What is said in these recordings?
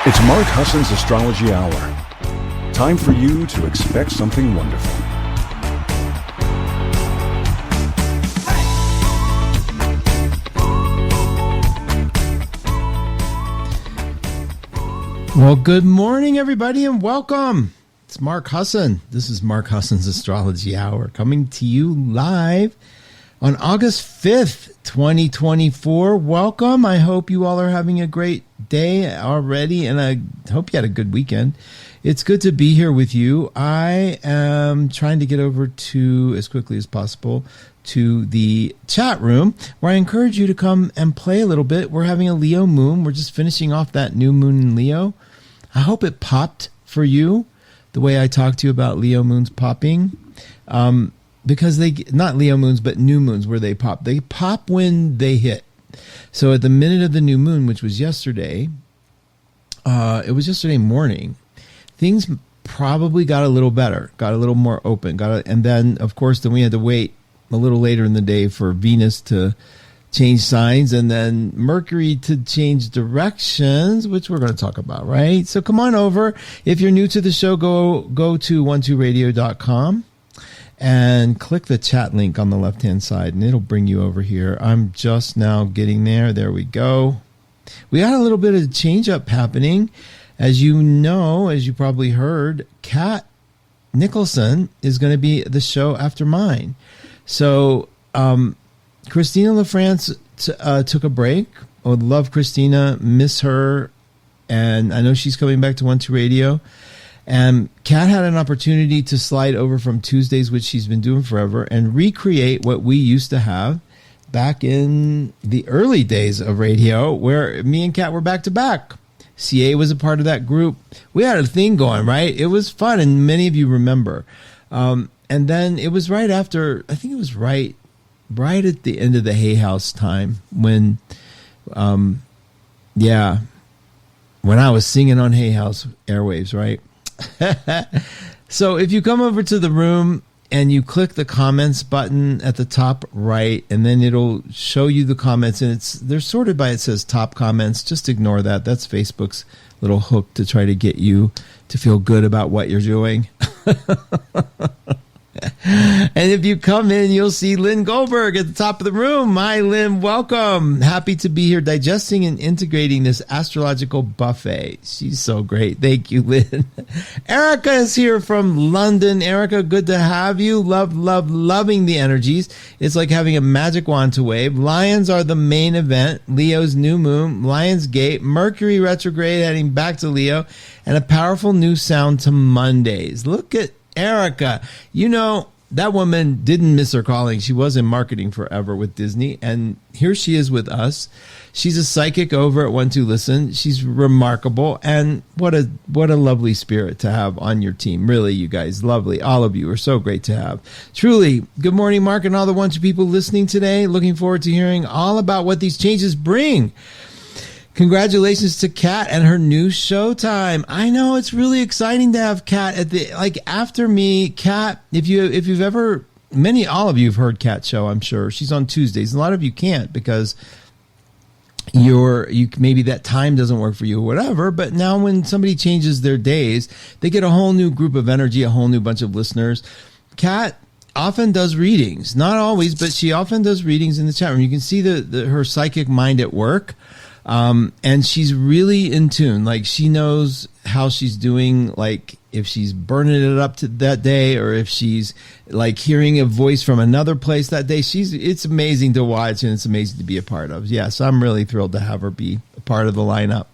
It's Mark Husson's Astrology Hour. Time for you to expect something wonderful. Well, good morning, everybody, and welcome. It's Mark Husson. This is Mark Husson's Astrology Hour, coming to you live on August 5th, 2024. Welcome. I hope you all are having a great day already, and I hope you had a good weekend. It's good to be here with you. I am trying to get over to, as quickly as possible, to the chat room, where I encourage you to come and play a little bit. We're having a Leo moon. We're just finishing off that new moon in Leo. I hope it popped for you the way I talked to you about Leo moons popping. Because they, not Leo moons, but new moons where they pop. They pop when they hit. So at the minute of the new moon, which was yesterday, it was yesterday morning, things probably got a little better, got a little more open. And then, of course, then we had to wait a little later in the day for Venus to change signs and then Mercury to change directions, which we're going to talk about, right? So come on over. If you're new to the show, go to 12radio.com. and click the chat link on the left-hand side, and it'll bring you over here. I'm just now getting there. There we go. We got a little bit of change-up happening. As you know, as you probably heard, Kathleen Nicholson is going to be the show after mine. So Christina LaFrance took a break. I would love Christina, miss her, and I know she's coming back to 12 Radio. And Kat had an opportunity to slide over from Tuesdays, which she's been doing forever, and recreate what we used to have back in the early days of radio, where me and Kat were back to back. CA was a part of that group. We had a thing going, right? It was fun, and many of you remember. And then it was right after, I think it was right at the end of the Hay House time when, when I was singing on Hay House airwaves, right? So if you come over to the room and you click the comments button at the top right, and then it'll show you the comments, and they're sorted by, it says top comments. Just ignore that. That's Facebook's little hook to try to get you to feel good about what you're doing. And if you come in, you'll see Lynn Goldberg at the top of the room. Hi, Lynn. Welcome. Happy to be here digesting and integrating this astrological buffet. She's so great. Thank you, Lynn. Erica is here from London. Erica, good to have you. Loving the energies. It's like having a magic wand to wave. Lions are the main event. Leo's new moon. Lion's Gate. Mercury Retrograde heading back to Leo. And a powerful new sound to Mondays. Look at Erica. You know, that woman didn't miss her calling. She was in marketing forever with Disney, and here she is with us. She's a psychic over at 12 Listen. She's remarkable, and what a lovely spirit to have on your team. Really, you guys, lovely. All of you are so great to have. Truly, good morning, Mark, and all the 12 people listening today. Looking forward to hearing all about what these changes bring. Congratulations to Kat and her new Showtime. I know it's really exciting to have Kat at the, like, after me. Kat, if you've ever, all of you have heard Kat's show, I'm sure. She's on Tuesdays. A lot of you can't because you maybe that time doesn't work for you or whatever. But now when somebody changes their days, they get a whole new group of energy, a whole new bunch of listeners. Kat often does readings, not always, but she often does readings in the chat room. You can see her psychic mind at work. And she's really in tune. Like, she knows how she's doing, like if she's burning it up to that day, or if she's like hearing a voice from another place that day. It's amazing to watch, and it's amazing to be a part of. Yes, I'm really thrilled to have her be a part of the lineup.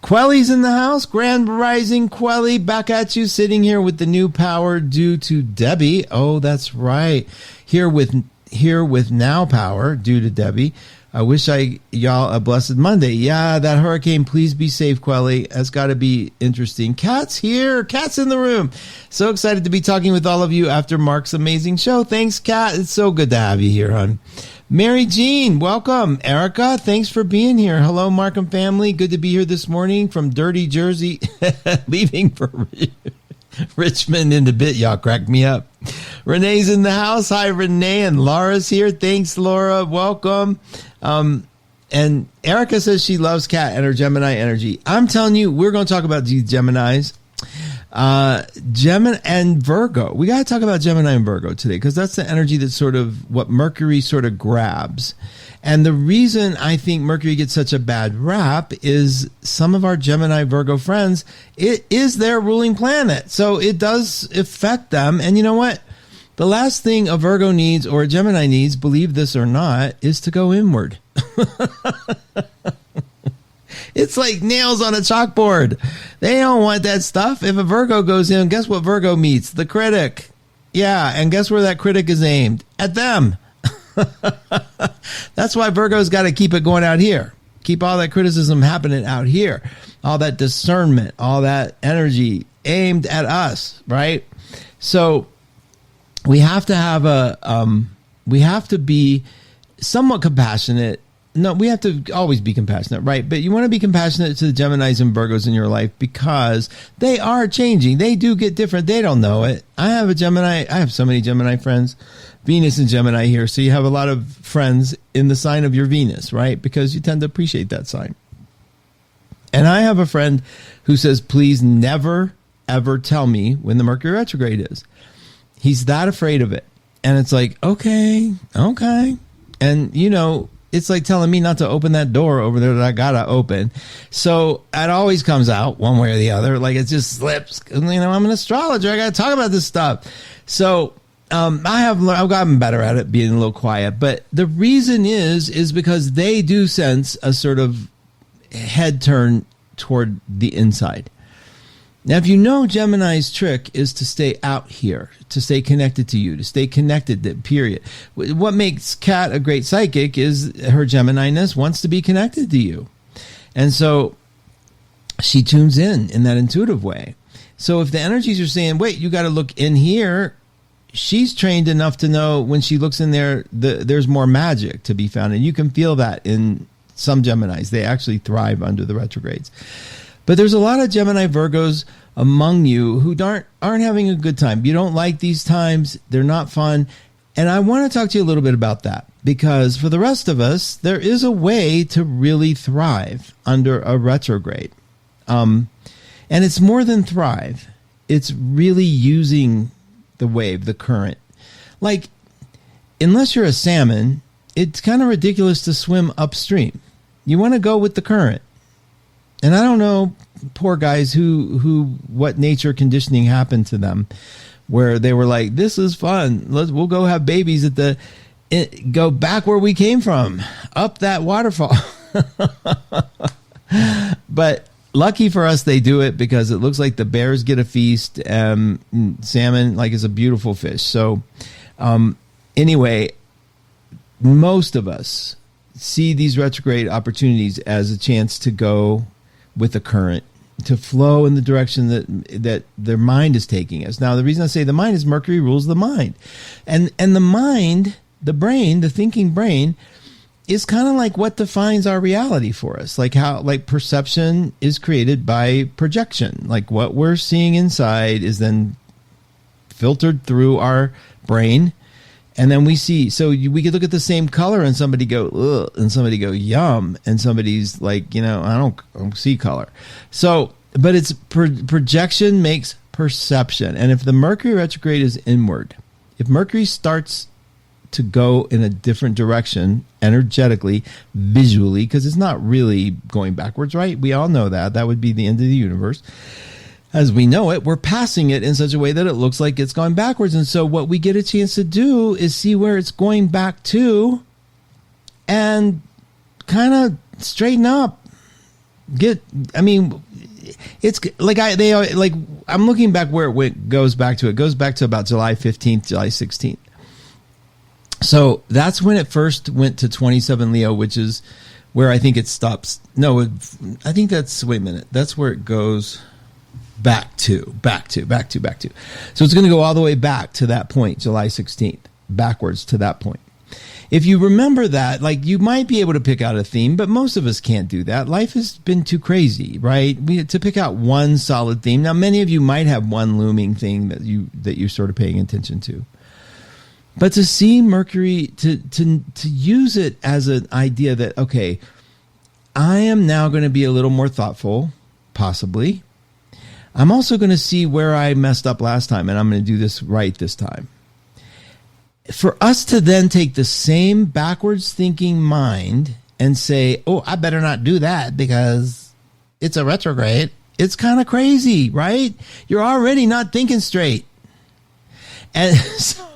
Quelly's in the house. Grand Rising Quelly, back at you, sitting here with the new power due to Debbie. Oh, that's right. Here with now power due to Debbie. I wish y'all a blessed Monday. Yeah, that hurricane, please be safe, Quelly. That's got to be interesting. Kat's here. Kat's in the room. So excited to be talking with all of you after Mark's amazing show. Thanks, Kat. It's so good to have you here, hon. Mary Jean, welcome. Erica, thanks for being here. Hello, Mark and family. Good to be here this morning from dirty Jersey, leaving for Richmond in a bit. Y'all crack me up. Renee's in the house. Hi, Renee. And Laura's here. Thanks, Laura. Welcome. And Erica says she loves Katt and her Gemini energy. I'm telling you, we're going to talk about these Geminis. Gemini and Virgo. We got to talk about Gemini and Virgo today because that's the energy that's sort of what Mercury sort of grabs. And the reason I think Mercury gets such a bad rap is some of our Gemini Virgo friends, it is their ruling planet. So it does affect them. And you know what? The last thing a Virgo needs or a Gemini needs, believe this or not, is to go inward. It's like nails on a chalkboard. They don't want that stuff. If a Virgo goes in, guess what Virgo meets? The critic. Yeah, and guess where that critic is aimed? At them. That's why Virgo's got to keep it going out here. Keep all that criticism happening out here. All that discernment, all that energy aimed at us, right? So we have to have we have to be somewhat compassionate. No, we have to always be compassionate, right? But you want to be compassionate to the Geminis and Virgos in your life because they are changing. They do get different. They don't know it. I have a Gemini. I have so many Gemini friends, Venus and Gemini here. So you have a lot of friends in the sign of your Venus, right? Because you tend to appreciate that sign. And I have a friend who says, please never, ever tell me when the Mercury retrograde is. He's that afraid of it. And it's like, okay. And, you know, it's like telling me not to open that door over there that I gotta open. So it always comes out one way or the other. Like it just slips. You know, I'm an astrologer. I gotta talk about this stuff. So I've gotten better at it, being a little quiet. But the reason is because they do sense a sort of head turn toward the inside. Now, if you know Gemini's trick is to stay out here, to stay connected to you, to stay connected, period. What makes Katt a great psychic is her Gemini-ness wants to be connected to you. And so she tunes in that intuitive way. So if the energies are saying, wait, you got to look in here, she's trained enough to know when she looks in there, there's more magic to be found. And you can feel that in some Geminis. They actually thrive under the retrogrades. But there's a lot of Gemini Virgos among you who aren't having a good time. You don't like these times. They're not fun. And I want to talk to you a little bit about that because for the rest of us, there is a way to really thrive under a retrograde. And it's more than thrive. It's really using the wave, the current. Like, unless you're a salmon, it's kind of ridiculous to swim upstream. You want to go with the current. And I don't know, poor guys what nature conditioning happened to them where they were like, this is fun. We'll go have babies go back where we came from, up that waterfall. But lucky for us, they do it because it looks like the bears get a feast. Salmon, like, is a beautiful fish. So anyway, most of us see these retrograde opportunities as a chance to go with the current, to flow in the direction that their mind is taking us. Now, the reason I say the mind is Mercury rules the mind. And the mind, the brain, the thinking brain, is kind of like what defines our reality for us. Like how, like, perception is created by projection. Like what we're seeing inside is then filtered through our brain. And then we see, so we could look at the same color and somebody go, ugh, and somebody go, yum. And somebody's like, you know, I don't see color. So, but it's projection makes perception. And if the Mercury retrograde is inward, if Mercury starts to go in a different direction, energetically, visually, because it's not really going backwards, right? We all know that. That would be the end of the universe. As we know it, we're passing it in such a way that it looks like it's going backwards. And so what we get a chance to do is see where it's going back to and kind of straighten up. It's like I'm looking back where it goes back to. It goes back to about July 15th, July 16th. So that's when it first went to 27 Leo, which is where I think it stops. No, I think that's, wait a minute. That's where it goes back to. So it's going to go all the way back to that point, July 16th, backwards to that point. If you remember that, like, you might be able to pick out a theme, but most of us can't do that. Life has been too crazy, right? To pick out one solid theme. Now, many of you might have one looming thing that you're sort of paying attention to. But to see Mercury, to use it as an idea that, okay, I am now going to be a little more thoughtful, possibly. I'm also going to see where I messed up last time, and I'm going to do this right this time. For us to then take the same backwards thinking mind and say, oh, I better not do that because it's a retrograde. It's kind of crazy, right? You're already not thinking straight. And so,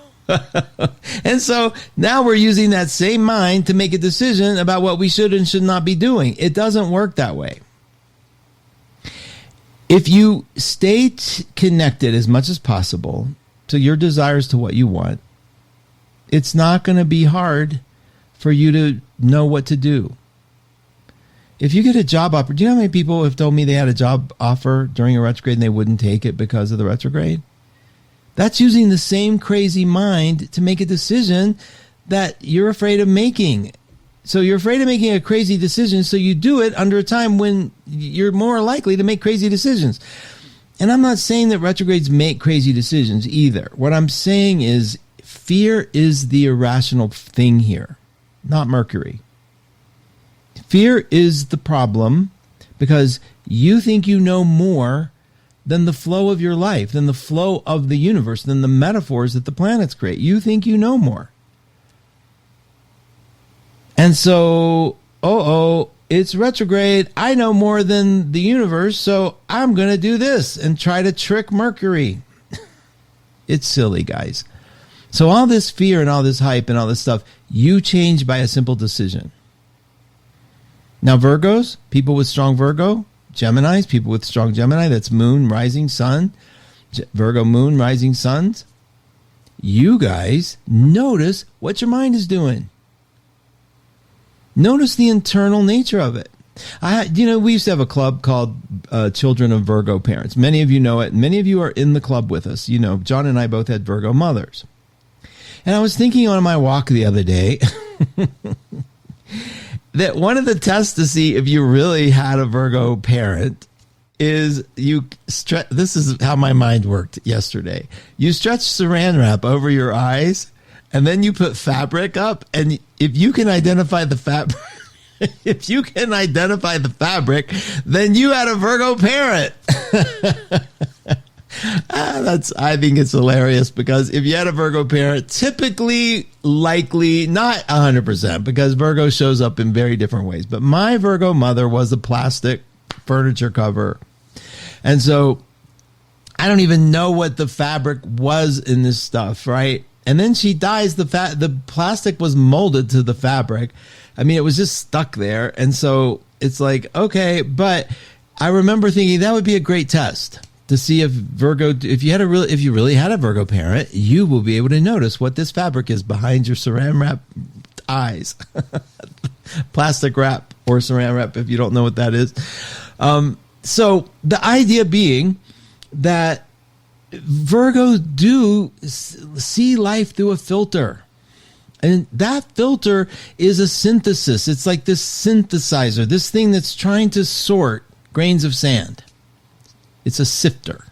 and so now we're using that same mind to make a decision about what we should and should not be doing. It doesn't work that way. If you stay connected as much as possible to your desires, to what you want, it's not going to be hard for you to know what to do. If you get a job offer, do you know how many people have told me they had a job offer during a retrograde and they wouldn't take it because of the retrograde? That's using the same crazy mind to make a decision that you're afraid of making. So you're afraid of making a crazy decision, so you do it under a time when you're more likely to make crazy decisions. And I'm not saying that retrogrades make crazy decisions either. What I'm saying is fear is the irrational thing here, not Mercury. Fear is the problem because you think you know more than the flow of your life, than the flow of the universe, than the metaphors that the planets create. You think you know more. And so, it's retrograde. I know more than the universe, so I'm going to do this and try to trick Mercury. It's silly, guys. So all this fear and all this hype and all this stuff, you change by a simple decision. Now, Virgos, people with strong Virgo, Geminis, people with strong Gemini, that's moon, rising, sun, Virgo, moon, rising, suns. You guys notice what your mind is doing. Notice the internal nature of it. We used to have a club called Children of Virgo Parents. Many of you know it. Many of you are in the club with us. You know, John and I both had Virgo mothers. And I was thinking on my walk the other day that one of the tests to see if you really had a Virgo parent is this is how my mind worked yesterday. You stretch saran wrap over your eyes, and then you put fabric up, and if you can identify the fabric, then you had a Virgo parent. I think it's hilarious because if you had a Virgo parent, typically, likely, not 100%, because Virgo shows up in very different ways. But my Virgo mother was a plastic furniture cover. And so I don't even know what the fabric was in this stuff, right? And then she dies. The plastic was molded to the fabric. I mean, it was just stuck there. And so it's like, okay, but I remember thinking that would be a great test to see if you really had a Virgo parent, you will be able to notice what this fabric is behind your saran wrap eyes. Plastic wrap or saran wrap, if you don't know what that is. So the idea being that Virgos do see life through a filter. And that filter is a synthesis. It's like this synthesizer, this thing that's trying to sort grains of sand. It's a sifter.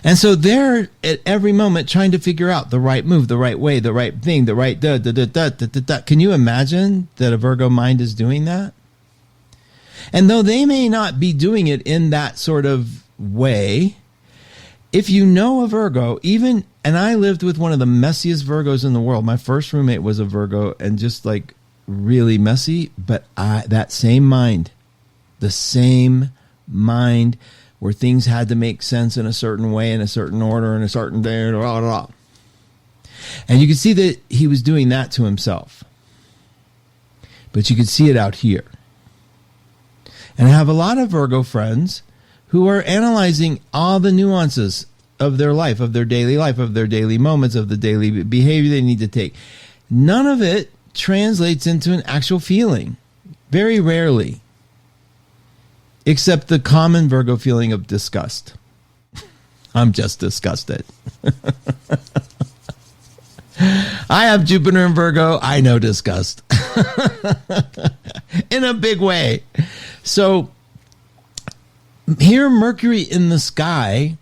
And so they're at every moment trying to figure out the right move, the right way, the right thing, the right da. Can you imagine that a Virgo mind is doing that? And though they may not be doing it in that sort of way, if you know a Virgo, and I lived with one of the messiest Virgos in the world. My first roommate was a Virgo and just like really messy, but that same mind, the same mind where things had to make sense in a certain way, in a certain order, in a certain day, and you could see that he was doing that to himself. But you could see it out here. And I have a lot of Virgo friends who are analyzing all the nuances of their life, of their daily life, of their daily moments, of the daily behavior they need to take. None of it translates into an actual feeling. Very rarely. Except the common Virgo feeling of disgust. I'm just disgusted. I have Jupiter in Virgo. I know disgust. In a big way. So here Mercury in the sky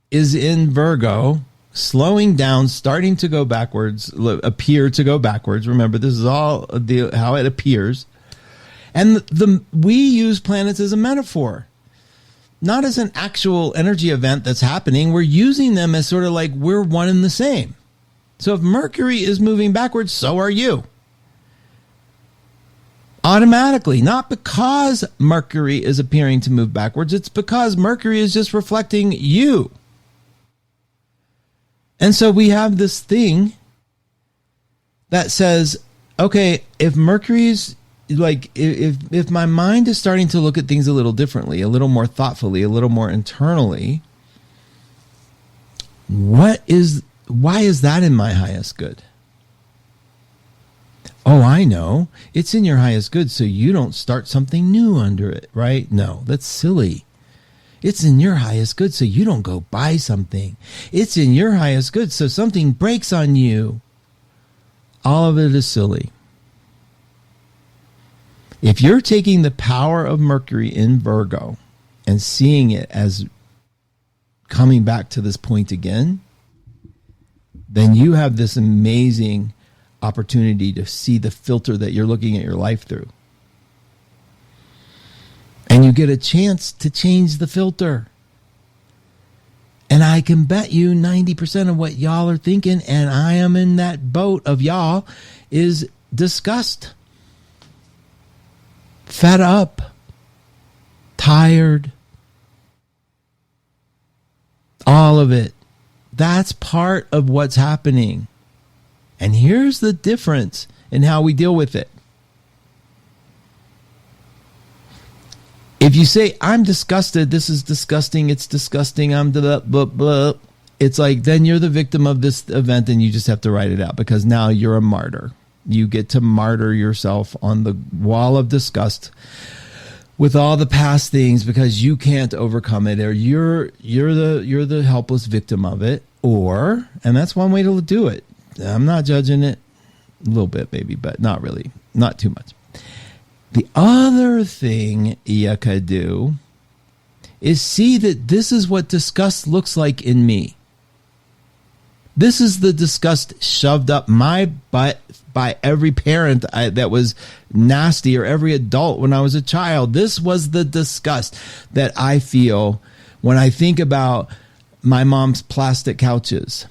is in Virgo, slowing down, starting to go backwards, appear to go backwards. Remember, this is all how it appears. And we use planets as a metaphor, not as an actual energy event that's happening. We're using them as sort of like we're one and the same. So if Mercury is moving backwards, so are you. Automatically, not because Mercury is appearing to move backwards. It's because Mercury is just reflecting you. And so we have this thing that says, okay, if Mercury's like, if my mind is starting to look at things a little differently, a little more thoughtfully, a little more internally, why is that in my highest good? Oh, I know. It's in your highest good so you don't start something new under it, right? No, that's silly. It's in your highest good so you don't go buy something. It's in your highest good so something breaks on you. All of it is silly. If you're taking the power of Mercury in Virgo and seeing it as coming back to this point again, then you have this amazing opportunity to see the filter that you're looking at your life through. And you get a chance to change the filter. And I can bet you 90% of what y'all are thinking, and I am in that boat of y'all, is disgust. Fed up. Tired. All of it. That's part of what's happening. And here's the difference in how we deal with it. If you say, I'm disgusted, this is disgusting, it's disgusting, I'm blah, blah, blah, it's like, then you're the victim of this event and you just have to write it out because now you're a martyr. You get to martyr yourself on the wall of disgust with all the past things because you can't overcome it, or you're the helpless victim of it, and that's one way to do it. I'm not judging it. A little bit, maybe, but not really. Not too much. The other thing you could do is see that this is what disgust looks like in me. This is the disgust shoved up my butt by every parent that was nasty, or every adult when I was a child. This was the disgust that I feel when I think about my mom's plastic couches.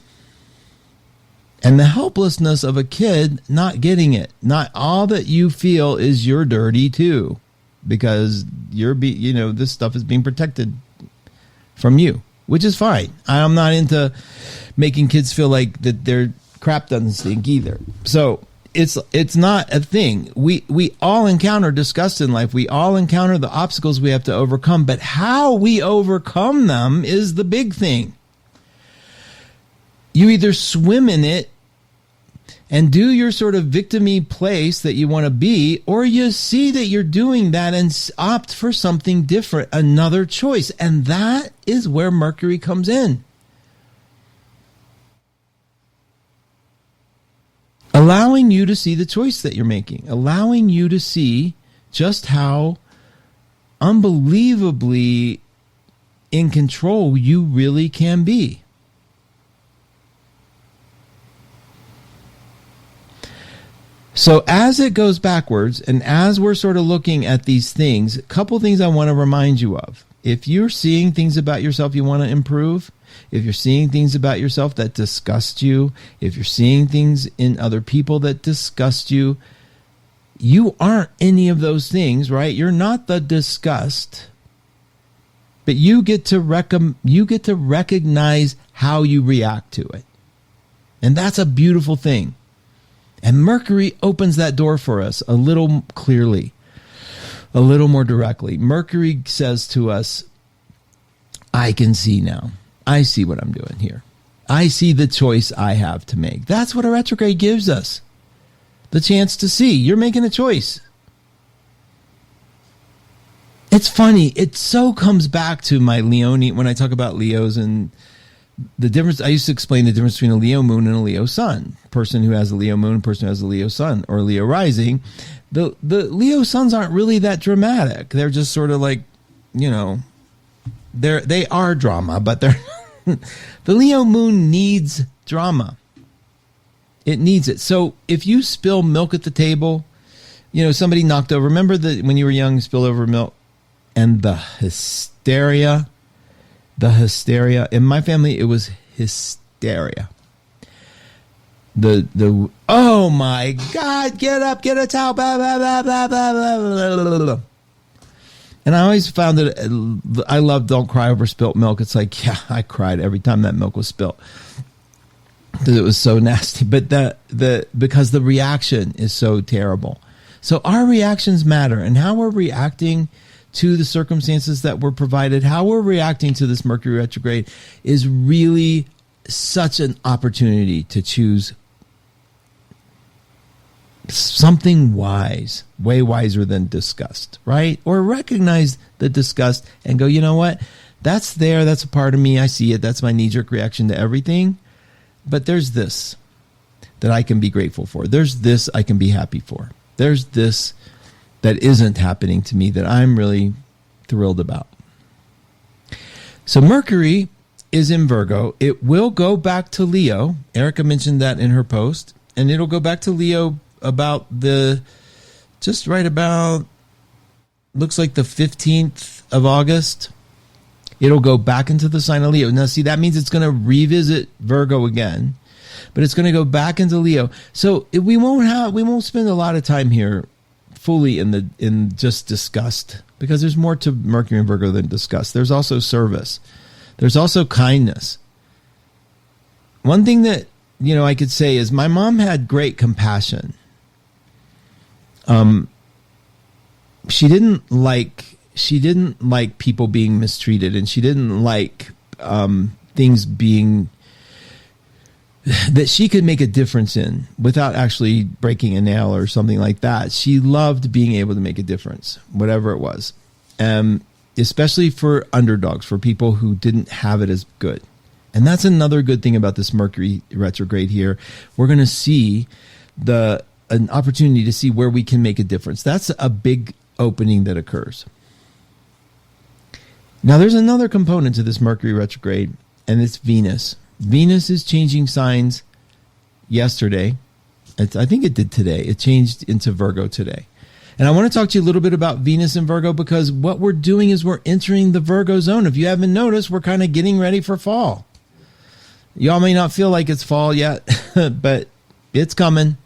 And the helplessness of a kid not getting it. Not all that you feel is you're dirty too, because this stuff is being protected from you, which is fine. I'm not into making kids feel like that their crap doesn't stink either. So it's not a thing. We all encounter disgust in life. We all encounter the obstacles we have to overcome, but how we overcome them is the big thing. You either swim in it and do your sort of victim-y place that you want to be, or you see that you're doing that and opt for something different, another choice. And that is where Mercury comes in. Allowing you to see the choice that you're making, allowing you to see just how unbelievably in control you really can be. So as it goes backwards, and as we're sort of looking at these things, a couple things I want to remind you of. If you're seeing things about yourself you want to improve, if you're seeing things about yourself that disgust you, if you're seeing things in other people that disgust you, you aren't any of those things, right? You're not the disgust, but you get to recognize how you react to it. And that's a beautiful thing. And Mercury opens that door for us a little clearly, a little more directly. Mercury says to us, I can see now. I see what I'm doing here. I see the choice I have to make. That's what a retrograde gives us. The chance to see. You're making a choice. It's funny. It so comes back to my Leone when I talk about Leos and the difference. I used to explain the difference between a Leo moon and a Leo sun. Person who has a Leo moon, person who has a Leo sun or Leo rising. The Leo suns aren't really that dramatic. They're just sort of like, they are drama, but they're the Leo moon needs drama. It needs it. So if you spill milk at the table, somebody knocked over. Remember when you were young, spilled over milk, and the hysteria. In my family, it was hysteria. Oh my God, get up, get a towel, blah, blah, blah, blah, blah, blah, blah. And I always found that I love don't cry over spilt milk. It's like, yeah, I cried every time that milk was spilt because it was so nasty. But because the reaction is so terrible. So our reactions matter, and how we're reacting to the circumstances that were provided, how we're reacting to this Mercury retrograde is really such an opportunity to choose something wise, way wiser than disgust, right? Or recognize the disgust and go, you know what? That's there. That's a part of me. I see it. That's my knee-jerk reaction to everything. But there's this that I can be grateful for. There's this I can be happy for. There's this that isn't happening to me that I'm really thrilled about. So Mercury is in Virgo. It will go back to Leo. Erica mentioned that in her post. And it'll go back to Leo about looks like the 15th of August. It'll go back into the sign of Leo. Now, see, that means it's going to revisit Virgo again, but it's going to go back into Leo. So we won't spend a lot of time here fully in just disgust, because there's more to Mercury and Virgo than disgust. There's also service. There's also kindness. One thing that I could say is my mom had great compassion. She didn't like people being mistreated, and she didn't like things being that she could make a difference in without actually breaking a nail or something like that. She loved being able to make a difference, whatever it was, especially for underdogs, for people who didn't have it as good. And that's another good thing about this Mercury retrograde here. We're going to see an opportunity to see where we can make a difference. That's a big opening that occurs. Now, there's another component to this Mercury retrograde, and it's Venus. Venus is changing signs yesterday. I think it did today. It changed into Virgo today. And I want to talk to you a little bit about Venus and Virgo, because what we're doing is we're entering the Virgo zone. If you haven't noticed, we're kind of getting ready for fall. Y'all may not feel like it's fall yet, but it's coming.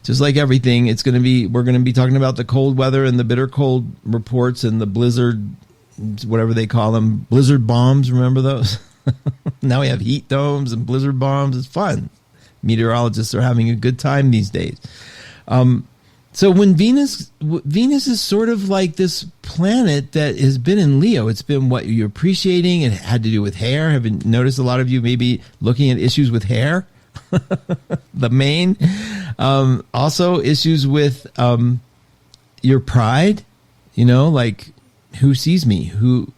Just like everything, we're going to be talking about the cold weather and the bitter cold reports and the blizzard, whatever they call them, blizzard bombs. Remember those? Now we have heat domes and blizzard bombs. It's fun. Meteorologists are having a good time these days. So when Venus is sort of like this planet that has been in Leo. It's been what you're appreciating. It had to do with hair. Have you noticed a lot of you maybe looking at issues with hair? The main. Also issues with your pride, like who sees me, who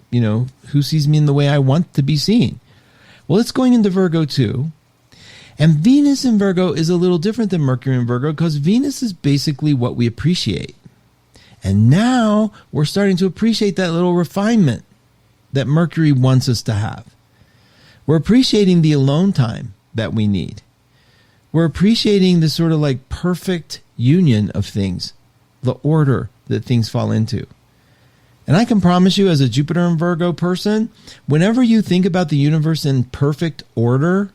sees me in the way I want to be seen. Well, it's going into Virgo too. And Venus in Virgo is a little different than Mercury in Virgo, because Venus is basically what we appreciate. And now we're starting to appreciate that little refinement that Mercury wants us to have. We're appreciating the alone time that we need. We're appreciating the sort of like perfect union of things, the order that things fall into. And I can promise you, as a Jupiter and Virgo person, whenever you think about the universe in perfect order,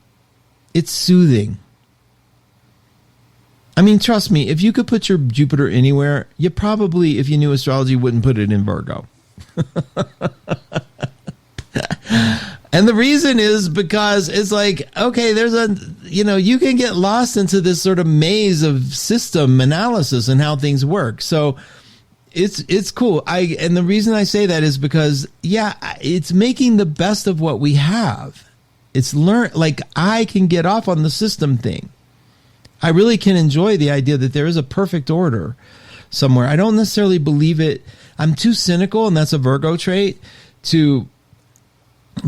it's soothing. I mean, trust me, if you could put your Jupiter anywhere, you probably, if you knew astrology, wouldn't put it in Virgo. And the reason is because it's like, okay, you can get lost into this sort of maze of system analysis and how things work. So it's cool. And the reason I say that is because, it's making the best of what we have. It's I can get off on the system thing. I really can enjoy the idea that there is a perfect order somewhere. I don't necessarily believe it. I'm too cynical, and that's a Virgo trait, to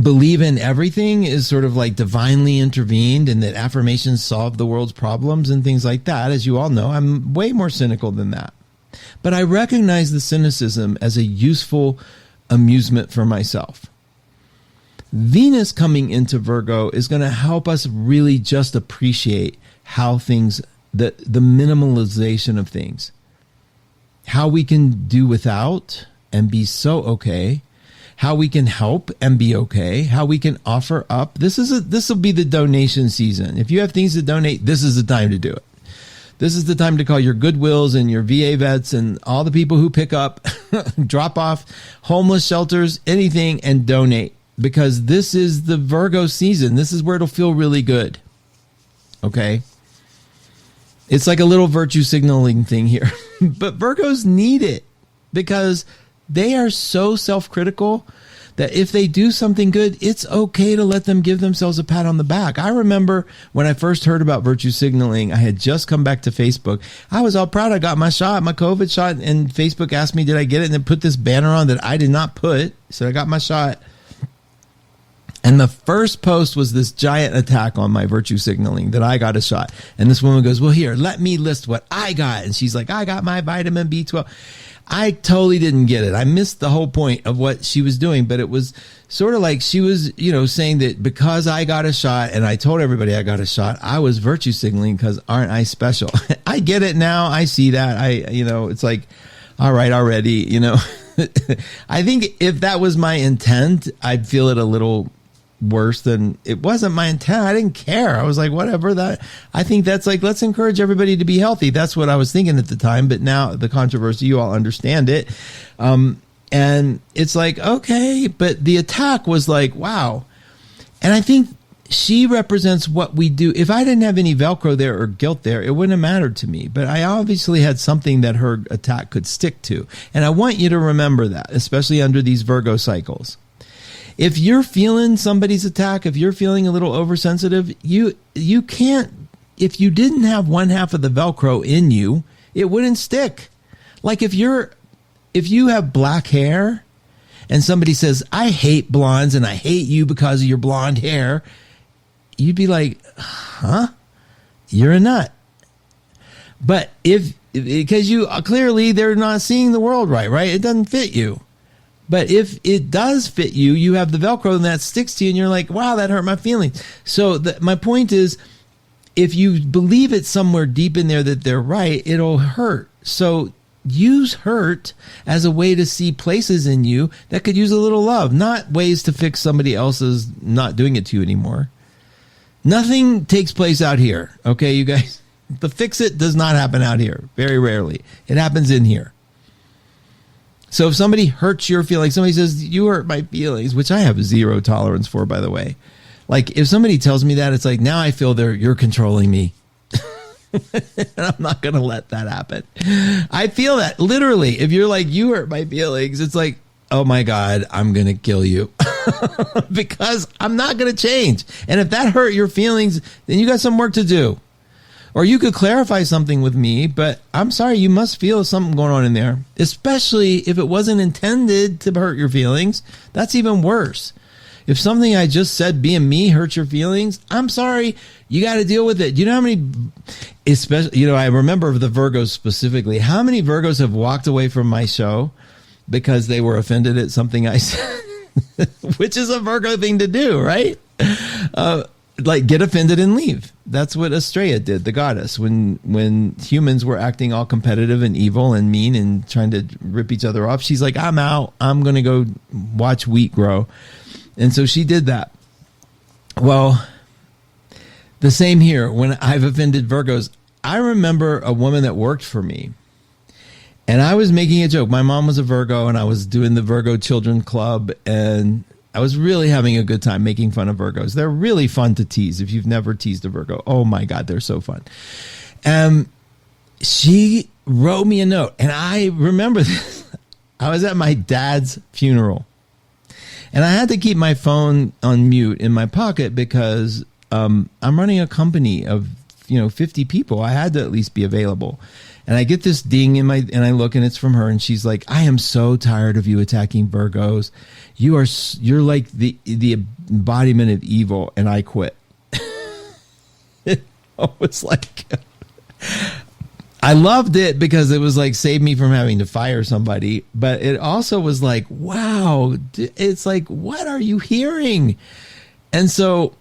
believe in everything is sort of like divinely intervened and that affirmations solve the world's problems and things like that. As you all know, I'm way more cynical than that. But I recognize the cynicism as a useful amusement for myself. Venus coming into Virgo is going to help us really just appreciate how things, the minimalization of things. how we can do without and be so okay, how we can help and be okay, how we can offer up. This will be the donation season. If you have things to donate, this is the time to do it. This is the time to call your Goodwills and your VA vets and all the people who pick up, drop off, homeless shelters, anything, and donate, because this is the Virgo season. This is where it'll feel really good. Okay? It's like a little virtue signaling thing here. But Virgos need it because they are so self-critical that if they do something good, it's okay to let them give themselves a pat on the back. I remember when I first heard about virtue signaling, I had just come back to Facebook. I was all proud. I got my shot, my COVID shot, and Facebook asked me, did I get it? And then put this banner on that I did not put. So I got my shot. And the first post was this giant attack on my virtue signaling that I got a shot. And this woman goes, well, here, let me list what I got. And she's like, I got my vitamin B12. I totally didn't get it. I missed the whole point of what she was doing, but it was sort of like she was, saying that because I got a shot and I told everybody I got a shot, I was virtue signaling because aren't I special? I get it now. I see that. It's like, all right, already, I think if that was my intent, I'd feel it a little worse than it wasn't my intent. I didn't care. I was like, whatever. That I think that's like, let's encourage everybody to be healthy. That's what I was thinking at the time. But now the controversy, you all understand it. And it's like, okay, but the attack was like, wow. And I think she represents what we do. If I didn't have any Velcro there or guilt there, it wouldn't have mattered to me. But I obviously had something that her attack could stick to. And I want you to remember that, especially under these Virgo cycles. If you're feeling somebody's attack, if you're feeling a little oversensitive, you can't, if you didn't have one half of the Velcro in you, it wouldn't stick. Like if you have black hair and somebody says, I hate blondes and I hate you because of your blonde hair, you'd be like, huh? You're a nut. But because you clearly they're not seeing the world right? It doesn't fit you. But if it does fit you, you have the Velcro and that sticks to you and you're like, wow, that hurt my feelings. So my point is, if you believe it somewhere deep in there that they're right, it'll hurt. So use hurt as a way to see places in you that could use a little love, not ways to fix somebody else's not doing it to you anymore. Nothing takes place out here. Okay, you guys, the fix it does not happen out here. Very rarely. It happens in here. So if somebody hurts your feelings, somebody says, you hurt my feelings, which I have zero tolerance for, by the way. Like if somebody tells me that, it's like, now I feel you're controlling me. And I'm not going to let that happen. I feel that literally, if you're like, you hurt my feelings, it's like, oh my God, I'm going to kill you because I'm not going to change. And if that hurt your feelings, then you got some work to do. Or you could clarify something with me, but I'm sorry, you must feel something going on in there, especially if it wasn't intended to hurt your feelings. That's even worse. If something I just said being me hurts your feelings, I'm sorry, you got to deal with it. You know how many, especially, I remember the Virgos specifically, how many Virgos have walked away from my show because they were offended at something I said, which is a Virgo thing to do, right? Like get offended and leave. That's what Estrella did, the goddess, when humans were acting all competitive and evil and mean and trying to rip each other off. She's like, I'm out. I'm going to go watch wheat grow. And so she did that. Well, the same here. When I've offended Virgos, I remember a woman that worked for me. And I was making a joke. My mom was a Virgo, and I was doing the Virgo Children Club, and I was really having a good time making fun of Virgos. They're really fun to tease. If you've never teased a Virgo, oh my God, they're so fun. She wrote me a note, and I remember this. I was at my dad's funeral, and I had to keep my phone on mute in my pocket because I'm running a company of 50 people. I had to at least be available. And I get this ding and I look and it's from her, and she's like, I am so tired of you attacking Virgos. You're like the embodiment of evil, and I quit. It was like, I loved it because it was like saved me from having to fire somebody, but it also was like, wow, it's like, what are you hearing? And so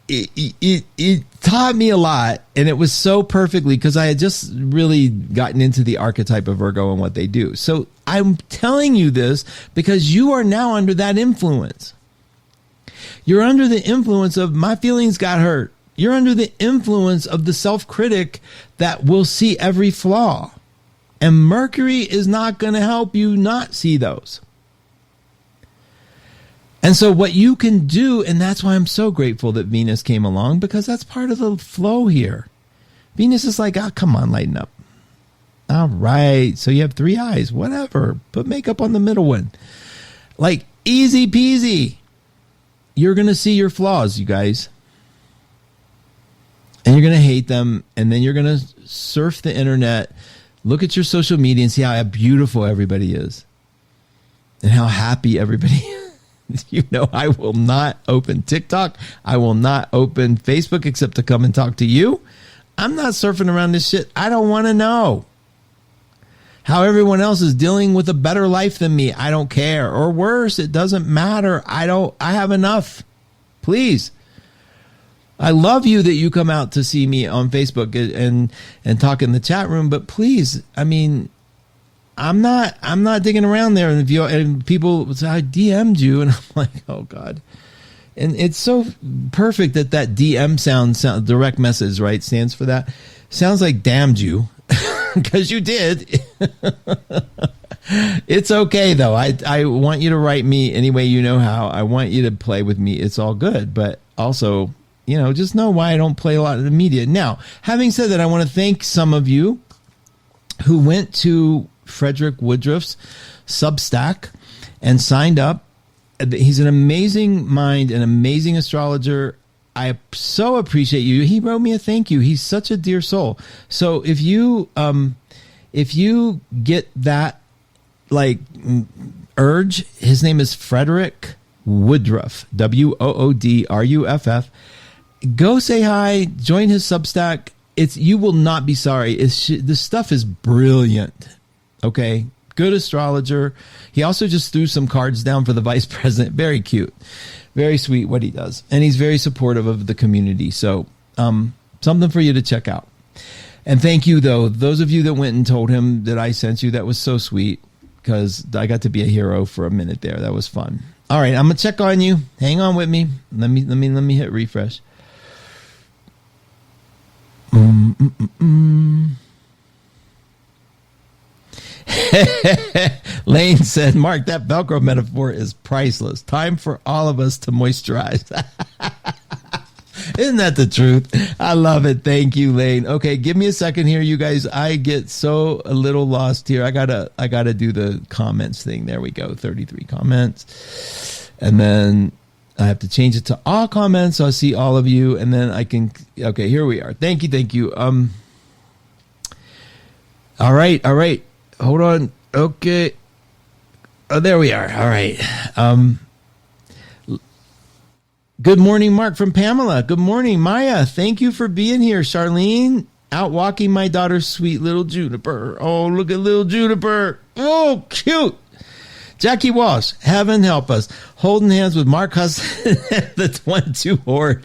it taught me a lot, and it was so perfectly because I had just really gotten into the archetype of Virgo and what they do. So I'm telling you this because you are now under that influence. You're under the influence of my feelings got hurt. You're under the influence of the self-critic that will see every flaw. And Mercury is not going to help you not see those. And so what you can do, and that's why I'm so grateful that Venus came along, because that's part of the flow here. Venus is like, oh, come on, lighten up. All right. So you have 3 eyes, whatever. Put makeup on the middle one. Like, easy peasy. You're going to see your flaws, you guys. And you're going to hate them. And then you're going to surf the internet, look at your social media and see how beautiful everybody is. And how happy everybody is. You know, I will not open TikTok. I will not open Facebook except to come and talk to you. I'm not surfing around this shit. I don't want to know how everyone else is dealing with a better life than me. I don't care. Or worse, it doesn't matter. I have enough. Please. I love you that you come out to see me on Facebook and talk in the chat room, but please, I mean, I'm not digging around there, and people say I DM'd you, and I'm like, oh God. And it's so perfect that DM sound direct message, right, stands for that. Sounds like damned you, because you did. It's okay though. I want you to write me any way you know how. I want you to play with me. It's all good, but also, you know, just know why I don't play a lot of the media. Now, having said that, I want to thank some of you who went to Frederick Woodruff's Substack and signed up. He's an amazing mind, an amazing astrologer. I so appreciate you. He wrote me a thank you. He's such a dear soul. So if you get that like urge, his name is Frederick Woodruff, Woodruff. Go say hi, join his Substack. You will not be sorry. This stuff is brilliant. Okay, good astrologer. He also just threw some cards down for the vice president. Very cute, very sweet what he does, and he's very supportive of the community. So, something for you to check out. And thank you, though, those of you that went and told him that I sent you. That was so sweet because I got to be a hero for a minute there. That was fun. All right, I'm gonna check on you. Hang on with me. Let me hit refresh. Lane said, Mark, that Velcro metaphor is priceless. Time for all of us to moisturize. Isn't that the truth? I love it. Thank you, Lane. Okay, give me a second here, you guys. I get so a little lost here. I gotta do the comments thing. There we go. 33 comments. And then I have to change it to all comments so I see all of you, and then I can. Okay, here we are. Thank you. All right. Hold on. Okay. Oh, there we are. All right. Good morning, Mark, from Pamela. Good morning, Maya. Thank you for being here. Charlene, out walking my daughter's sweet little Juniper. Oh, look at little Juniper. Oh, cute. Jackie Walsh, heaven help us. Holding hands with Mark Husson, the 22 horde.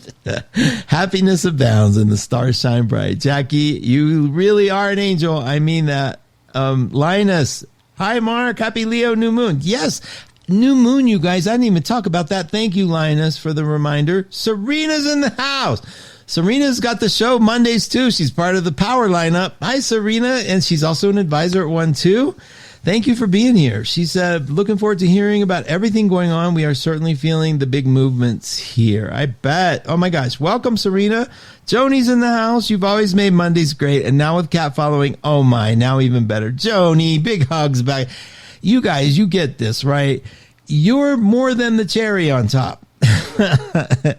Happiness abounds and the stars shine bright. Jackie, you really are an angel. I mean that. Linus, hi, Mark. Happy Leo new moon. Yes, new moon, you guys. I didn't even talk about that. Thank you, Linus, for the reminder. Serena's in the house. Serena's got the show Mondays, too. She's part of the power lineup. Hi, Serena. And she's also an advisor at One, too. Thank you for being here. She said, looking forward to hearing about everything going on. We are certainly feeling the big movements here. I bet. Oh, my gosh. Welcome, Serena. Joni's in the house. You've always made Mondays great. And now with Kat following, oh, my, now even better. Joni, big hugs back. You guys, you get this, right? You're more than the cherry on top.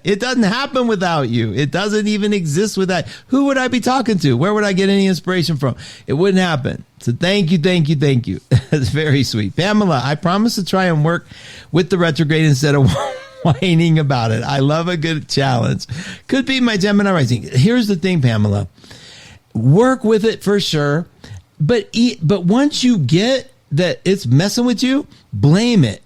It doesn't happen without you. It doesn't even exist without. Who would I be talking to? Where would I get any inspiration from? It wouldn't happen. So thank you. That's very sweet. Pamela, I promise to try and work with the retrograde instead of whining about it. I love a good challenge. Could be my Gemini rising. Here's the thing, Pamela. Work with it for sure. But once you get that it's messing with you, blame it.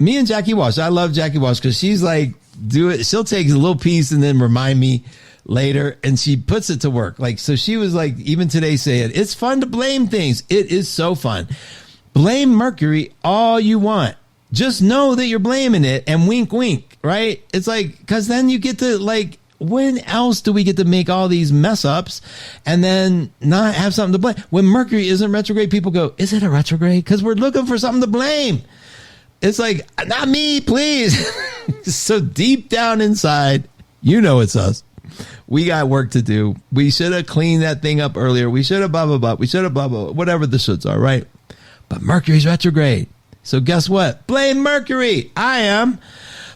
Me and Jackie Walsh. I love Jackie Walsh because she's like do it. She'll take a little piece and then remind me later, and she puts it to work. Like, so she was like, even today saying, it's fun to blame things. It is so fun. Blame Mercury all you want. Just know that you're blaming it and wink, wink, right? It's like, because then you get to like, when else do we get to make all these mess ups and then not have something to blame? When Mercury isn't retrograde, people go, is it a retrograde? Because we're looking for something to blame. It's like, not me, please. So deep down inside, you know it's us. We got work to do. We should have cleaned that thing up earlier. We should have blah, blah, blah. We should have blah, blah, blah. Whatever the shoulds are, right? But Mercury's retrograde. So guess what? Blame Mercury. I am.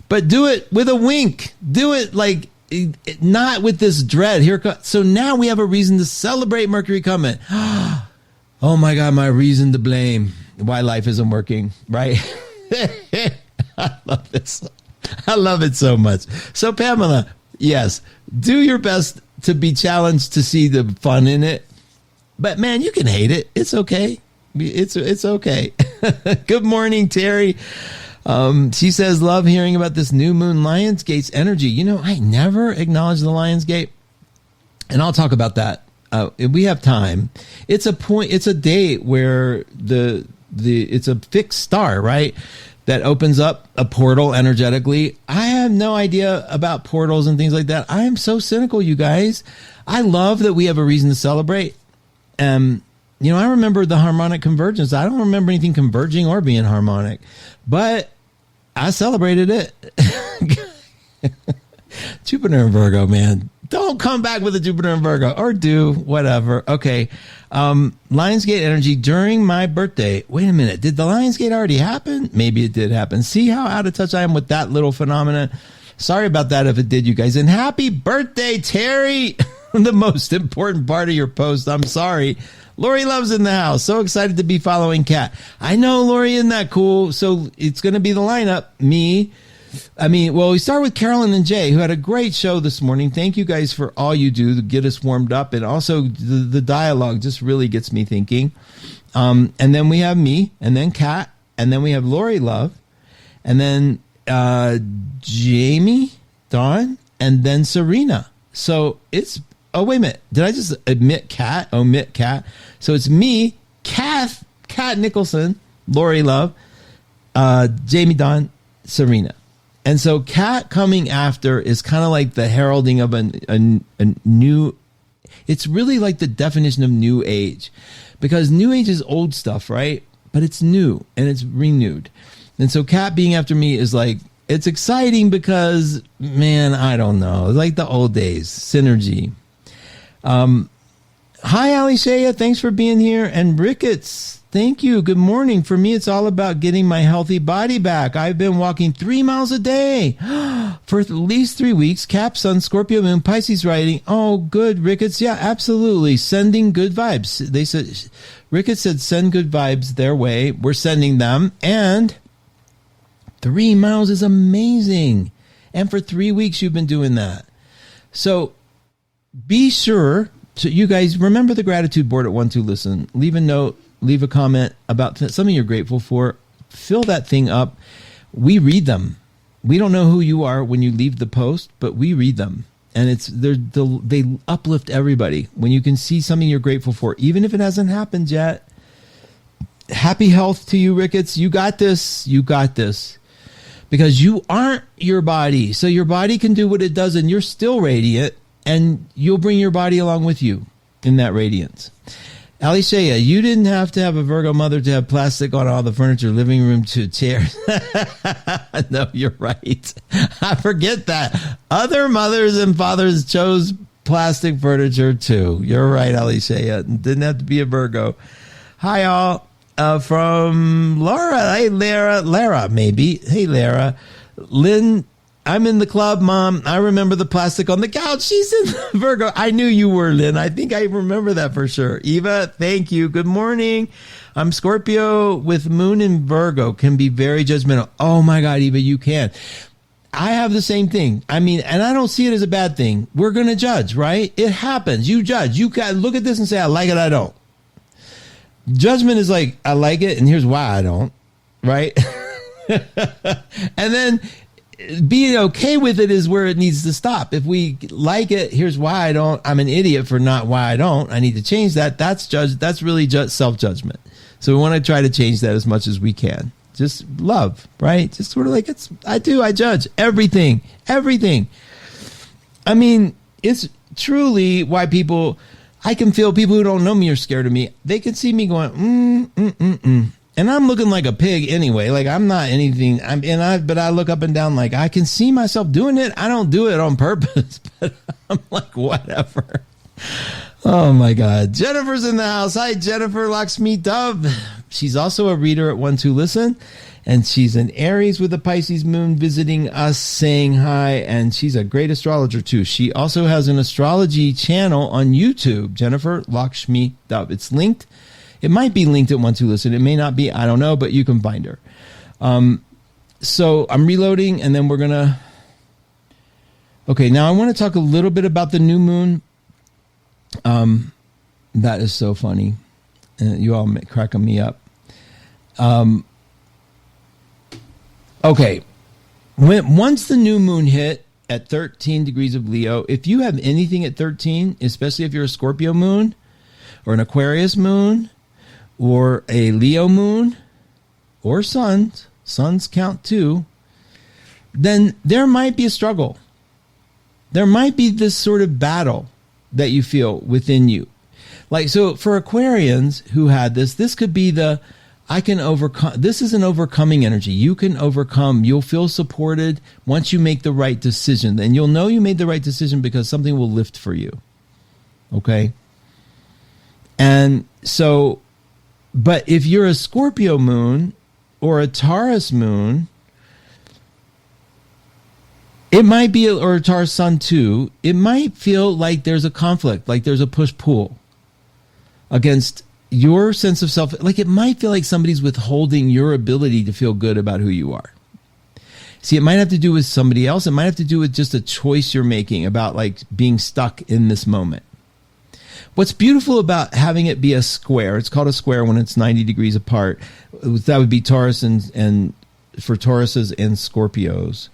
But do it with a wink. Do it like, not with this dread. So now we have a reason to celebrate Mercury coming. Oh my God, my reason to blame why life isn't working, right? I love this. I love it so much. So Pamela, yes, do your best to be challenged to see the fun in it. But man, you can hate it. It's okay. It's okay. Good morning, Terry. She says, love hearing about this new moon Lionsgate's energy. You know, I never acknowledge the Lionsgate, and I'll talk about that. We have time. It's a point. It's a date where it's a fixed star, right? That opens up a portal energetically. I have no idea about portals and things like that. I am so cynical, you guys. I love that we have a reason to celebrate. You know, I remember the harmonic convergence. I don't remember anything converging or being harmonic, but I celebrated it. Jupiter and Virgo, man. Don't come back with a Jupiter and Virgo, or do, whatever. Okay. Lionsgate energy during my birthday. Wait a minute. Did the Lionsgate already happen? Maybe it did happen. See how out of touch I am with that little phenomenon? Sorry about that if it did, you guys. And happy birthday, Terry. The most important part of your post. I'm sorry. Lori Love's in the house. So excited to be following Kat. I know, Lori, isn't that cool? So it's going to be the lineup. We start with Carolyn and Jay, who had a great show this morning. Thank you guys for all you do to get us warmed up. And also the dialogue just really gets me thinking. And then we have me, and then Kat, and then we have Lori Love, and then Jamie, Dawn, and then Serena. So it's, oh, wait a minute. Did I just omit Kat? So it's me, Kathleen Nicholson, Lori Love, Jamie, Dawn, Serena. And so Kat coming after is kind of like the heralding of a new, it's really like the definition of new age, because new age is old stuff, right? But it's new and it's renewed. And so Kat being after me is like, it's exciting because, man, I don't know. It's like the old days, synergy. Hi, Ali Shea. Thanks for being here. And Ricketts, thank you. Good morning. For me, it's all about getting my healthy body back. I've been walking 3 miles a day for at least 3 weeks. Cap, Sun, Scorpio, Moon, Pisces rising. Oh, good, Ricketts. Yeah, absolutely. Sending good vibes. They said, Ricketts said, send good vibes their way. We're sending them. And 3 miles is amazing. And for 3 weeks, you've been doing that. So be sure. So you guys remember the gratitude board at 1-2-Listen. Leave a note, leave a comment about something you're grateful for. Fill that thing up. We read them. We don't know who you are when you leave the post, but we read them. And they uplift everybody. When you can see something you're grateful for, even if it hasn't happened yet. Happy health to you, Ricketts. You got this. You got this. Because you aren't your body. So your body can do what it does, and you're still radiant. And you'll bring your body along with you in that radiance. Ali Shea, you didn't have to have a Virgo mother to have plastic on all the furniture, living room to chairs. No, you're right. I forget that. Other mothers and fathers chose plastic furniture too. You're right, Ali Shea. Didn't have to be a Virgo. Hi, all. From Laura. Hey, Lara, maybe. Hey, Lara. Lynn. I'm in the club, Mom. I remember the plastic on the couch. She's in Virgo. I knew you were, Lynn. I think I remember that for sure. Eva, thank you. Good morning. I'm Scorpio with Moon in Virgo. Can be very judgmental. Oh, my God, Eva, you can. I have the same thing. I mean, and I don't see it as a bad thing. We're going to judge, right? It happens. You judge. You can look at this and say, I like it, I don't. Judgment is like, I like it, and here's why I don't, right? And then being okay with it is where it needs to stop. If we like it, here's why I don't. I'm an idiot for not why I don't. I need to change that. That's really just self-judgment. So we want to try to change that as much as we can. Just love, right? Just sort of like I judge everything. I mean, it's truly why I can feel people who don't know me are scared of me. They can see me going, and I'm looking like a pig anyway. Like I'm not anything. But I look up and down like I can see myself doing it. I don't do it on purpose, but I'm like, whatever. Oh my God. Jennifer's in the house. Hi, Jennifer Lakshmi Dove. She's also a reader at One Two Listen. And she's an Aries with a Pisces moon visiting us, saying hi. And she's a great astrologer too. She also has an astrology channel on YouTube, Jennifer Lakshmi Dove. It's linked. It might be linked at One Two Listen. It may not be. I don't know, but you can find her. So I'm reloading, and then we're going to... Okay, now I want to talk a little bit about the new moon. That is so funny. You all cracking me up. Okay. Once the new moon hit at 13 degrees of Leo, if you have anything at 13, especially if you're a Scorpio moon or an Aquarius moon or a Leo moon or suns count too, then there might be a struggle. There might be this sort of battle that you feel within you. Like, so for Aquarians who had this could be I can overcome. This is an overcoming energy. You can overcome. You'll feel supported once you make the right decision. And you'll know you made the right decision because something will lift for you. Okay? And so, but if you're a Scorpio moon or a Taurus moon, it might be, or a Taurus sun too, it might feel like there's a conflict, like there's a push-pull against your sense of self. Like it might feel like somebody's withholding your ability to feel good about who you are. See, it might have to do with somebody else. It might have to do with just a choice you're making about like being stuck in this moment. What's beautiful about having it be a square, it's called a square when it's 90 degrees apart. That would be Taurus and for Tauruses and Scorpios.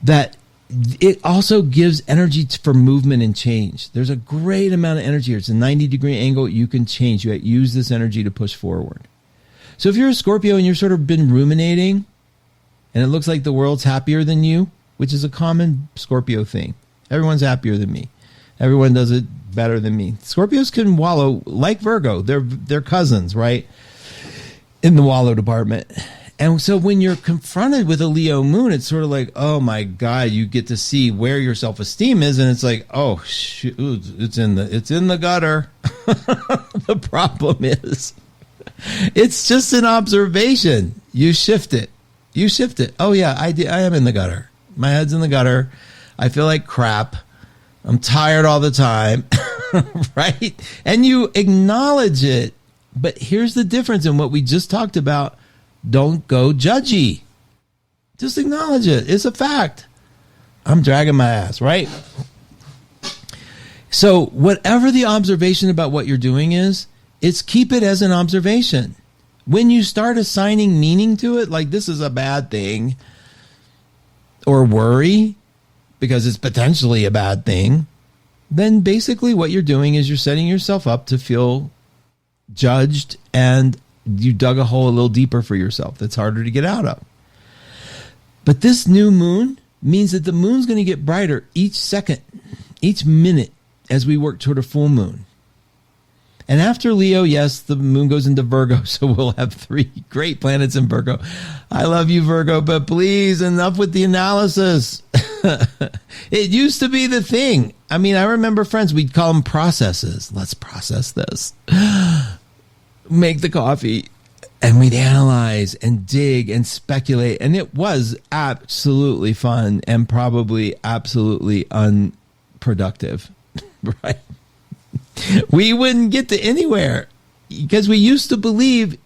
That it also gives energy for movement and change. There's a great amount of energy here. It's a 90-degree angle. You can change. You use this energy to push forward. So if you're a Scorpio and you've sort of been ruminating and it looks like the world's happier than you, which is a common Scorpio thing. Everyone's happier than me. Everyone does it better than me. Scorpios can wallow like Virgo. They're cousins, right? In the wallow department. And so when you're confronted with a Leo moon, it's sort of like, oh my God, you get to see where your self-esteem is. And it's like, oh, shoot, it's in the gutter. The problem is, it's just an observation. You shift it. Oh yeah, I am in the gutter. My head's in the gutter. I feel like crap. I'm tired all the time. Right? And you acknowledge it. But here's the difference in what we just talked about. Don't go judgy. Just acknowledge it. It's a fact. I'm dragging my ass, right? So whatever the observation about what you're doing is, it's keep it as an observation. When you start assigning meaning to it, like this is a bad thing, or worry, because it's potentially a bad thing, then basically what you're doing is you're setting yourself up to feel judged, and you dug a hole a little deeper for yourself that's harder to get out of. But this new moon means that the moon's going to get brighter each second, each minute as we work toward a full moon. And after Leo, yes, the moon goes into Virgo, so we'll have 3 great planets in Virgo. I love you, Virgo, but please, enough with the analysis. It used to be the thing. I mean, I remember friends, we'd call them processes. Let's process this. Make the coffee, and we'd analyze and dig and speculate. And it was absolutely fun and probably absolutely unproductive, right? We wouldn't get to anywhere because we used to believe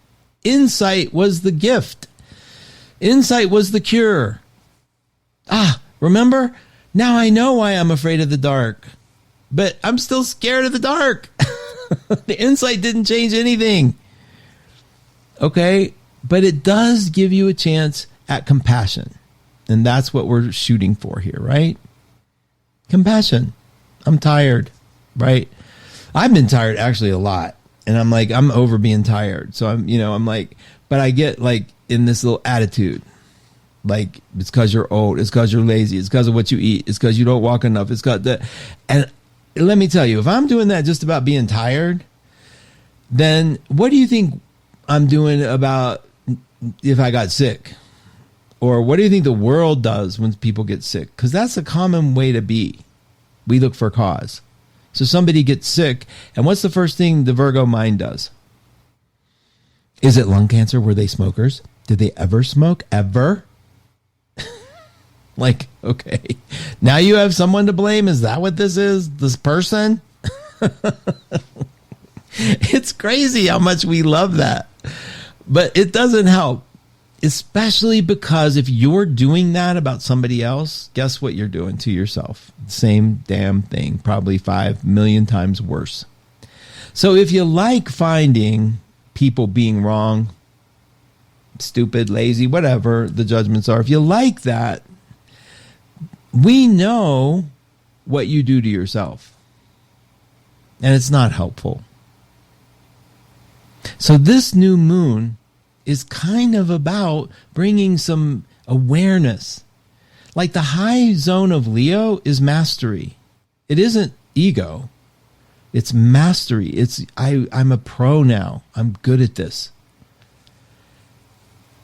insight was the gift. Insight was the cure. Remember? Now I know why I'm afraid of the dark, but I'm still scared of the dark. The insight didn't change anything. Okay? But it does give you a chance at compassion. And that's what we're shooting for here, right? Compassion. I'm tired, right? I've been tired actually a lot. And I'm over being tired. So but I get like in this little attitude. Like, it's because you're old. It's because you're lazy. It's because of what you eat. It's because you don't walk enough. It's got that. And let me tell you, if I'm doing that just about being tired, then what do you think I'm doing about if I got sick? Or what do you think the world does when people get sick? Because that's a common way to be. We look for cause. So somebody gets sick, and what's the first thing the Virgo mind does? Is it lung cancer? Were they smokers? Did they ever smoke? Ever? Like, okay, now you have someone to blame. Is that what this is? This person? It's crazy how much we love that. But it doesn't help, especially because if you're doing that about somebody else, guess what you're doing to yourself? Same damn thing, probably 5 million times worse. So if you like finding people being wrong, stupid, lazy, whatever the judgments are, if you like that, we know what you do to yourself. And it's not helpful. So this new moon is kind of about bringing some awareness. Like the high zone of Leo is mastery. It isn't ego. It's mastery. I'm a pro now. I'm good at this.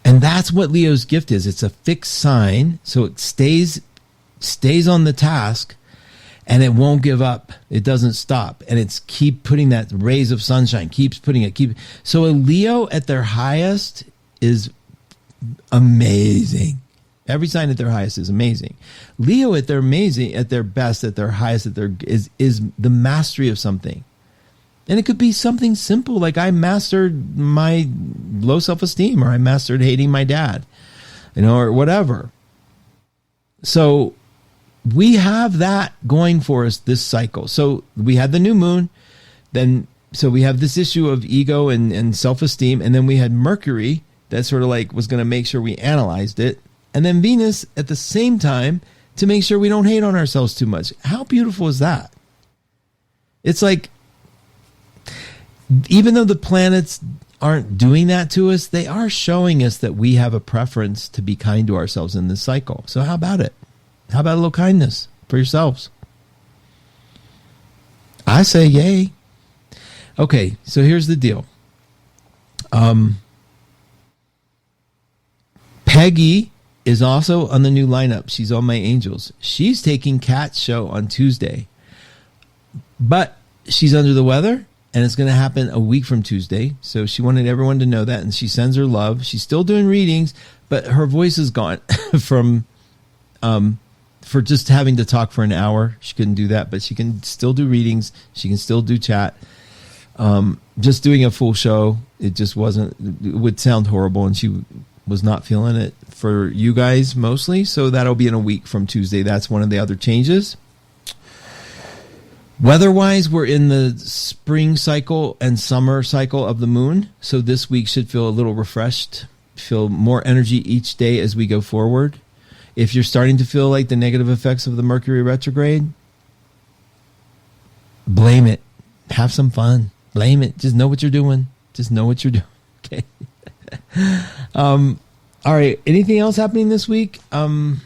And that's what Leo's gift is. It's a fixed sign, so it stays on the task, and it won't give up. It doesn't stop. And it's keep putting that rays of sunshine, keeps putting it. So a Leo at their highest is amazing. Every sign at their highest is amazing. Leo at their best, at their highest, is the mastery of something. And it could be something simple, like I mastered my low self-esteem, or I mastered hating my dad, or whatever. So we have that going for us this cycle. So we had the new moon, so we have this issue of ego and self-esteem, and then we had Mercury that sort of like was going to make sure we analyzed it, and then Venus at the same time to make sure we don't hate on ourselves too much. How beautiful is that? It's like, even though the planets aren't doing that to us, they are showing us that we have a preference to be kind to ourselves in this cycle. So how about it? How about a little kindness for yourselves? I say yay. Okay, so here's the deal. Peggy is also on the new lineup. She's on my Angels. She's taking Katt's show on Tuesday. But she's under the weather, and it's going to happen a week from Tuesday. So she wanted everyone to know that, and she sends her love. She's still doing readings, but her voice is gone for just having to talk for an hour. She couldn't do that, but she can still do readings. She can still do chat. Just doing a full show, it would sound horrible, and she was not feeling it for you guys mostly. So that'll be in a week from Tuesday. That's one of the other changes. Weather-wise, we're in the spring cycle and summer cycle of the moon. So this week should feel a little refreshed, feel more energy each day as we go forward. If you're starting to feel like the negative effects of the Mercury Retrograde, blame it. Have some fun. Blame it. Just know what you're doing. Okay. All right. Anything else happening this week? I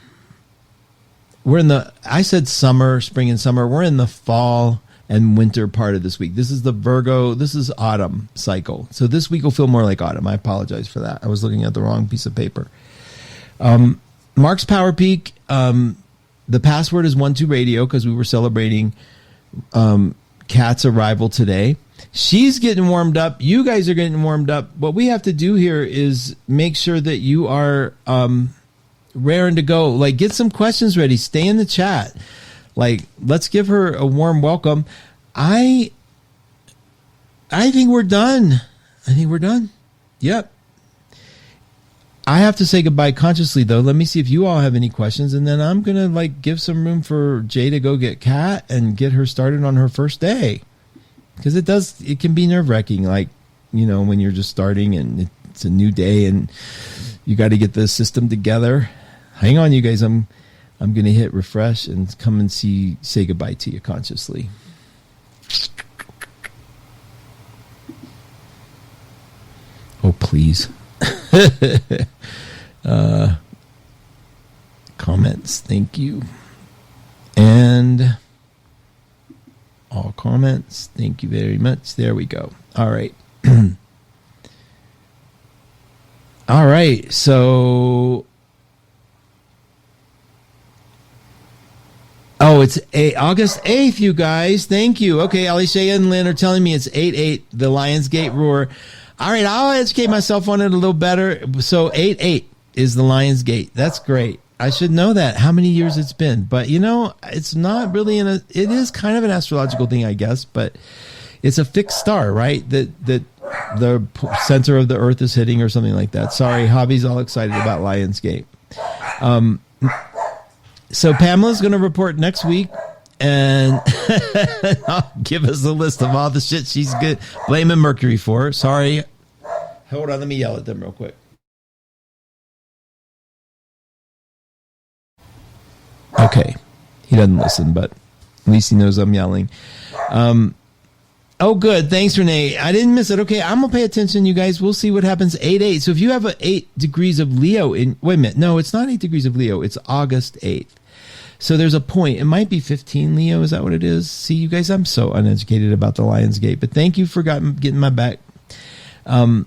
said summer, spring and summer. We're in the fall and winter part of this week. This is the Virgo. This is autumn cycle. So this week will feel more like autumn. I apologize for that. I was looking at the wrong piece of paper. Mark's Power Peak. The password is 12 Radio because we were celebrating Katt's arrival today. She's getting warmed up. You guys are getting warmed up. What we have to do here is make sure that you are raring to go. Like, get some questions ready. Stay in the chat. Like, let's give her a warm welcome. I think we're done. Yep. I have to say goodbye consciously, though. Let me see if you all have any questions, and then I'm going to give some room for Jay to go get Katt and get her started on her first day. Because it can be nerve-wracking, when you're just starting and it's a new day and you got to get the system together. Hang on, you guys. I'm going to hit refresh and come and say goodbye to you consciously. Oh, please. Comments. Thank you. And all comments. Thank you very much. There we go. All right. All right. So, it's August 8th, you guys. Thank you. Okay, Alicia and Lynn are telling me it's 8/8, the Lionsgate roar. All right, I'll educate myself on it a little better. So 8/8 is the Lionsgate. That's great. I should know that, how many years it's been. But, it's not really it is kind of an astrological thing, I guess, but it's a fixed star, right? That the center of the earth is hitting or something like that. Sorry, Hobby's all excited about Lionsgate. So Pamela's going to report next week, and I'll give us a list of all the shit she's blaming Mercury for. Sorry. Hold on, let me yell at them real quick. Okay. He doesn't listen, but at least he knows I'm yelling. Oh, good. Thanks, Renee. I didn't miss it. Okay, I'm going to pay attention, you guys. We'll see what happens. 8/8. So if you have 8 degrees of Leo wait a minute. No, it's not 8 degrees of Leo. It's August 8th. So there's a point. It might be 15 Leo. Is that what it is? See, you guys, I'm so uneducated about the Lionsgate, but thank you for getting my back. Lori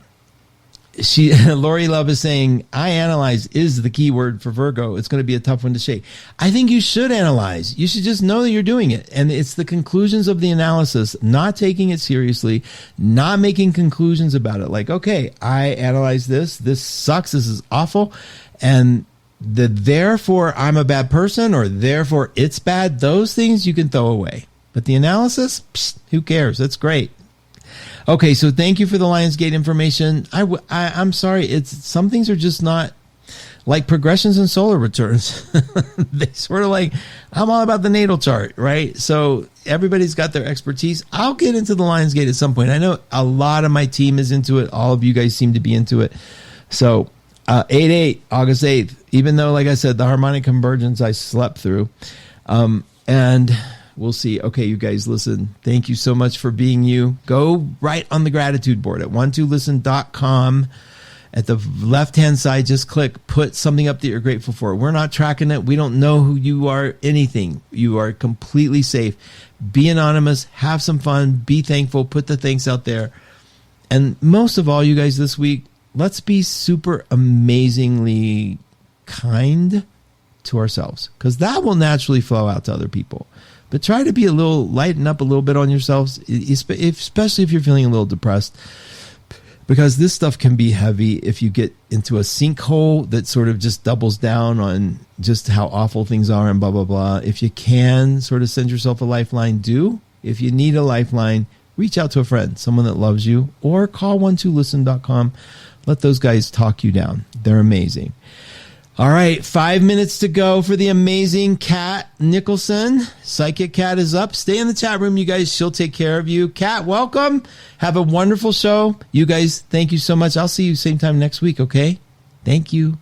Love is saying, I analyze is the key word for Virgo. It's going to be a tough one to shake. I think you should analyze. You should just know that you're doing it. And it's the conclusions of the analysis, not taking it seriously, not making conclusions about it. Like, okay, I analyze this. This sucks. This is awful. And therefore I'm a bad person, or therefore it's bad. Those things you can throw away. But the analysis, who cares? That's great. Okay, so thank you for the Lionsgate information. I'm sorry, some things are just not like progressions and solar returns. They sort of like, I'm all about the natal chart, right? So everybody's got their expertise. I'll get into the Lionsgate at some point. I know a lot of my team is into it. All of you guys seem to be into it. So 8/8, August 8th, even though, like I said, the harmonic convergence I slept through. And we'll see. Okay, you guys, listen. Thank you so much for being you. Go right on the gratitude board at 12listen.com. At the left-hand side, just click, put something up that you're grateful for. We're not tracking it. We don't know who you are, anything. You are completely safe. Be anonymous. Have some fun. Be thankful. Put the thanks out there. And most of all, you guys, this week, let's be super amazingly kind to ourselves, because that will naturally flow out to other people. But try to be lighten up a little bit on yourselves, especially if you're feeling a little depressed, because this stuff can be heavy if you get into a sinkhole that sort of just doubles down on just how awful things are and blah, blah, blah. If you can sort of send yourself a lifeline, do. If you need a lifeline, reach out to a friend, someone that loves you, or call 12listen.com. Let those guys talk you down. They're amazing. All right, 5 minutes to go for the amazing Katt Nicholson. Psychic Katt is up. Stay in the chat room, you guys. She'll take care of you. Katt, welcome. Have a wonderful show. You guys, thank you so much. I'll see you same time next week, okay? Thank you.